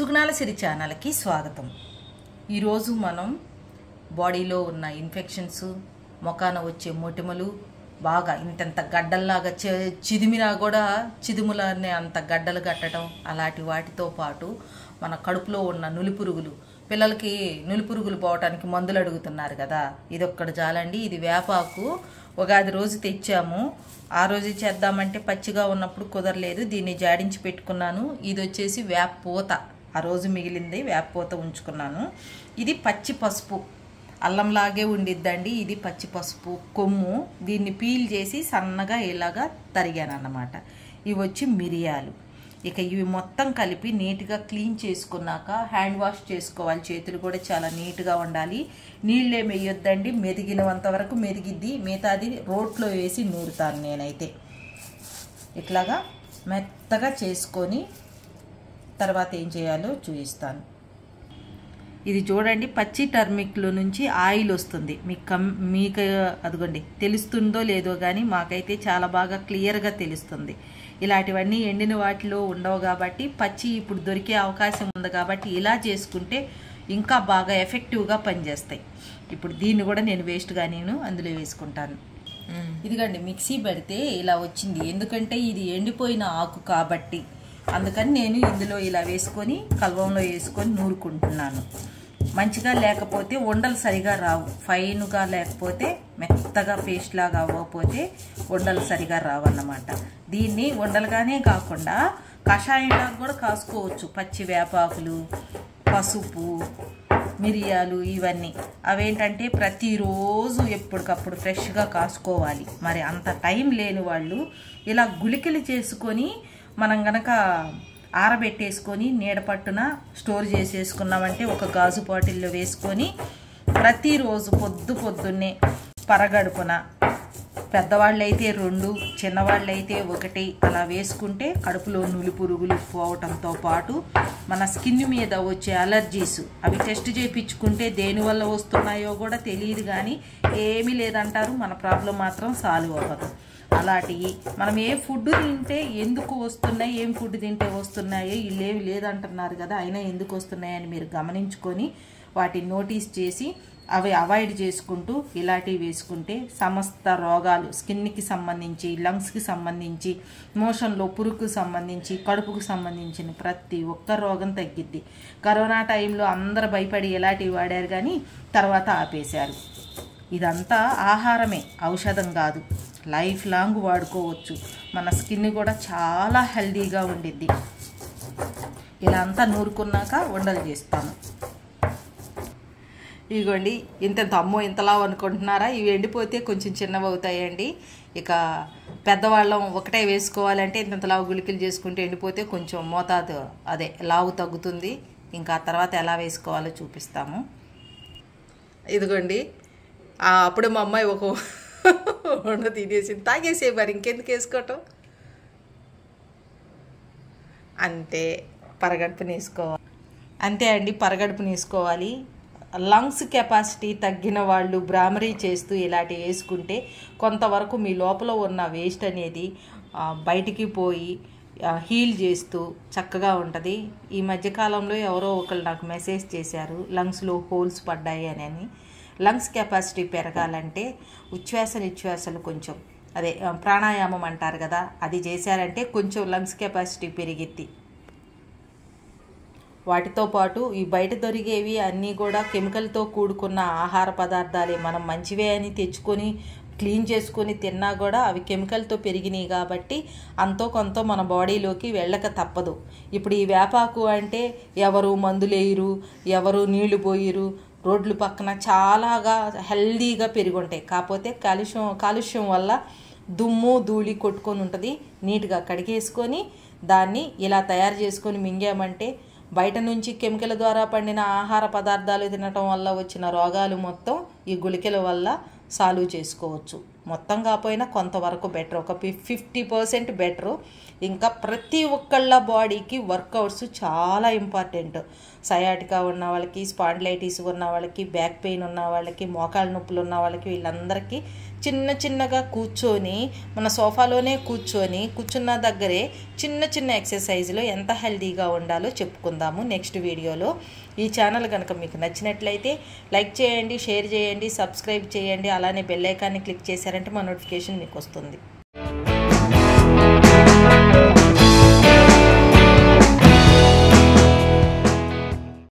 సుగుణాల సిరి ఛానల్కి స్వాగతం. ఈరోజు మనం బాడీలో ఉన్న ఇన్ఫెక్షన్స్, మొఖాన వచ్చే మొటిమలు, బాగా ఇంతంత గడ్డల్లాగా చిదిమినా కూడా చిదుములనే అంత గడ్డలు కట్టడం, అలాంటి వాటితో పాటు మన కడుపులో ఉన్న నులిపురుగులు, పిల్లలకి నులిపురుగులు పోవటానికి మందులు అడుగుతున్నారు కదా, ఇది ఒక్కటి చాలండి. ఇది వేపాకు ఉగాది రోజు తెచ్చాము. ఆ రోజు చేద్దామంటే పచ్చిగా ఉన్నప్పుడు కుదరలేదు, దీన్ని జాడించి పెట్టుకున్నాను. ఇది వచ్చేసి వేపపూత, ఆ రోజు మిగిలింది వేపపూత ఉంచుకున్నాను. ఇది పచ్చి పసుపు, అల్లంలాగే ఉండిద్దండి. ఇది పచ్చి పసుపు కొమ్ము, దీన్ని పీల్ చేసి సన్నగా ఇలాగా తరిగాను అన్నమాట. ఇవి వచ్చి మిరియాలు. ఇక ఇవి మొత్తం కలిపి నీట్గా క్లీన్ చేసుకున్నాక హ్యాండ్ వాష్ చేసుకోవాలి. చేతులు కూడా చాలా నీట్గా ఉండాలి. నీళ్ళేం వేయొద్దండి, మెదిగినంత వరకు మెదిగిద్ది. మిగతాది రోట్లో వేసి నూరుతాను నేనైతే. ఇట్లాగా మెత్తగా చేసుకొని తర్వాత ఏం చేయాలో చూపిస్తాను. ఇది చూడండి, పచ్చి టర్మిక్లో నుంచి ఆయిల్ వస్తుంది. మీకు అదిగోండి తెలుస్తుందో లేదో కానీ మాకైతే చాలా బాగా క్లియర్గా తెలుస్తుంది. ఇలాంటివన్నీ ఎండిన వాటిలో ఉండవు కాబట్టి, పచ్చి ఇప్పుడు దొరికే అవకాశం ఉంది కాబట్టి ఇలా చేసుకుంటే ఇంకా బాగా ఎఫెక్టివ్గా పనిచేస్తాయి. ఇప్పుడు దీన్ని కూడా నేను వేస్ట్గా అందులో వేసుకుంటాను. ఇదిగండి, మిక్సీ పెడితే ఇలా వచ్చింది. ఎందుకంటే ఇది ఎండిపోయిన ఆకు కాబట్టి అందుకని నేను ఇందులో ఇలా వేసుకొని కల్వంలో వేసుకొని నూరుకుంటున్నాను. మంచిగా లేకపోతే ఉండలు సరిగా రావు, ఫైన్గా లేకపోతే మెత్తగా పేస్ట్ లాగా అవ్వకపోతే ఉండలు సరిగా రావు అన్నమాట. దీన్ని ఉండలుగానే కాకుండా కషాయంలాగా కూడా కాసుకోవచ్చు. పచ్చి వేపాకులు, పసుపు, మిరియాలు ఇవన్నీ అవేంటంటే ప్రతిరోజు ఎప్పటికప్పుడు ఫ్రెష్గా కాసుకోవాలి. మరి అంత టైం లేని వాళ్ళు ఇలా గుళికలు చేసుకొని మనం గనక ఆరబెట్టేసుకొని నీడ పట్టున స్టోర్ చేసేసుకున్నామంటే ఒక గాజు బాటిల్లో వేసుకొని ప్రతిరోజు పొద్దున్నే పరగడుపున, పెద్దవాళ్ళైతే 2, చిన్నవాళ్ళైతే 1 అలా వేసుకుంటే కడుపులో నులిపురుగులు పోవటంతో పాటు మన స్కిన్ మీద వచ్చే అలర్జీస్ అవి టెస్ట్ చేయించుకుంటే దేనివల్ల వస్తున్నాయో కూడా తెలియదు, కానీ ఏమీ లేదంటారు. మన ప్రాబ్లం మాత్రం సాల్వ్ అవ్వదు. అలాంటివి మనం ఏ ఫుడ్ తింటే ఎందుకు వస్తున్నాయి, ఏం ఫుడ్ తింటే వస్తున్నాయి, ఇల్లేవి లేదంటున్నారు కదా, అయినా ఎందుకు వస్తున్నాయని మీరు గమనించుకొని వాటిని నోటీస్ చేసి అవి అవాయిడ్ చేసుకుంటూ ఇలాంటివి వేసుకుంటే సమస్త రోగాలు, స్కిన్కి సంబంధించి, లంగ్స్కి సంబంధించి, మోషన్లో పురుగుకు సంబంధించి, కడుపుకు సంబంధించిన ప్రతి ఒక్క రోగం తగ్గిద్ది. కరోనా టైంలో అందరు భయపడి ఇలాంటివి వాడారు కానీ తర్వాత ఆపేశారు. ఇదంతా ఆహారమే, ఔషధం కాదు. లైఫ్ లాంగ్ వాడుకోవచ్చు. మన స్కిన్ కూడా చాలా హెల్దీగా ఉండిద్ది. ఇలా అంతా నూరుకున్నాక ఉండలు చేస్తాను. ఇదిగోండి, ఇంత అమ్మో ఇంతలా అనుకుంటున్నారా, ఇవి ఎండిపోతే కొంచెం చిన్నవి అవుతాయండి. ఇక పెద్దవాళ్ళం ఒకటే వేసుకోవాలంటే ఇంతలా గుళికలు చేసుకుంటే ఎండిపోతే కొంచెం మోతాదు అదే లావు తగ్గుతుంది. ఇంకా తర్వాత ఎలా వేసుకోవాలో చూపిస్తాము. ఇదిగోండి, అప్పుడు మా అమ్మాయి ఒక వండ తినేసింది, తాగేసే మరి ఇంకెందుకు వేసుకోవటం. అంతే, పరగడుపుని వేసుకోవాలి. అంతే అండి, పరగడుపుని వేసుకోవాలి. లంగ్స్ కెపాసిటీ తగ్గిన వాళ్ళు బ్రామరీ చేస్తూ ఇలాంటివి వేసుకుంటే కొంతవరకు మీ లోపల ఉన్న వేస్ట్ అనేది బయటికి పోయి హీల్ చేస్తూ చక్కగా ఉంటుంది. ఈ మధ్యకాలంలో ఎవరో ఒకళ్ళు నాకు మెసేజ్ చేశారు, లంగ్స్లో హోల్స్ పడ్డాయి అని. లంగ్స్ కెపాసిటీ పెరగాలంటే నిశ్వాసలు కొంచెం అదే ప్రాణాయామం అంటారు కదా, అది చేశారంటే కొంచెం లంగ్స్ కెపాసిటీ పెరిగిద్ది. వాటితో పాటు ఈ బయట దొరికేవి అన్నీ కూడా కెమికల్తో కూడుకున్న ఆహార పదార్థాలే. మనం మంచివే అని తెచ్చుకొని క్లీన్ చేసుకొని తిన్నా కూడా అవి కెమికల్తో పెరిగినాయి కాబట్టి అంతో కొంత మన బాడీలోకి వెళ్ళక తప్పదు. ఇప్పుడు ఈ వేపాకు అంటే ఎవరు మందులేయరు, ఎవరు నీళ్లు పోయిరు, రోడ్లు పక్కన చాలాగా హెల్దీగా పెరిగి ఉంటాయి. కాకపోతే కాలుష్యం వల్ల దుమ్ము ధూళి కొట్టుకొని ఉంటుంది. నీట్గా కడిగేసుకొని దాన్ని ఇలా తయారు చేసుకొని మింగామంటే బయట నుంచి కెమికల్ ద్వారా పండిన ఆహార పదార్థాలు తినటం వల్ల వచ్చిన రోగాలు మొత్తం ఈ గుళికల వల్ల సాల్వ్ చేసుకోవచ్చు. మొత్తం కాకపోయినా కొంతవరకు బెటర్, ఒక 50% బెటరు. ఇంకా ప్రతి ఒక్కళ్ళ బాడీకి వర్కౌట్స్ చాలా ఇంపార్టెంట్. సయాటికా ఉన్న వాళ్ళకి, స్పాండిలైటిస్ ఉన్న వాళ్ళకి, బ్యాక్ పెయిన్ ఉన్న వాళ్ళకి, మోకాళ్ళ నొప్పులు ఉన్న వాళ్ళకి, వీళ్ళందరికీ చిన్నగా కూర్చొని మన సోఫాలోనే కూర్చున్న దగ్గరే చిన్న ఎక్సర్సైజ్లో ఎంత హెల్తీగా ఉండాలో చెప్పుకుందాము నెక్స్ట్ వీడియోలో. ఈ ఛానల్ కనుక మీకు నచ్చినట్లయితే లైక్ చేయండి, షేర్ చేయండి, సబ్స్క్రైబ్ చేయండి. అలానే బెల్ ఐకాన్ని క్లిక్ చేశారంటే మా నోటిఫికేషన్ మీకు వస్తుంది.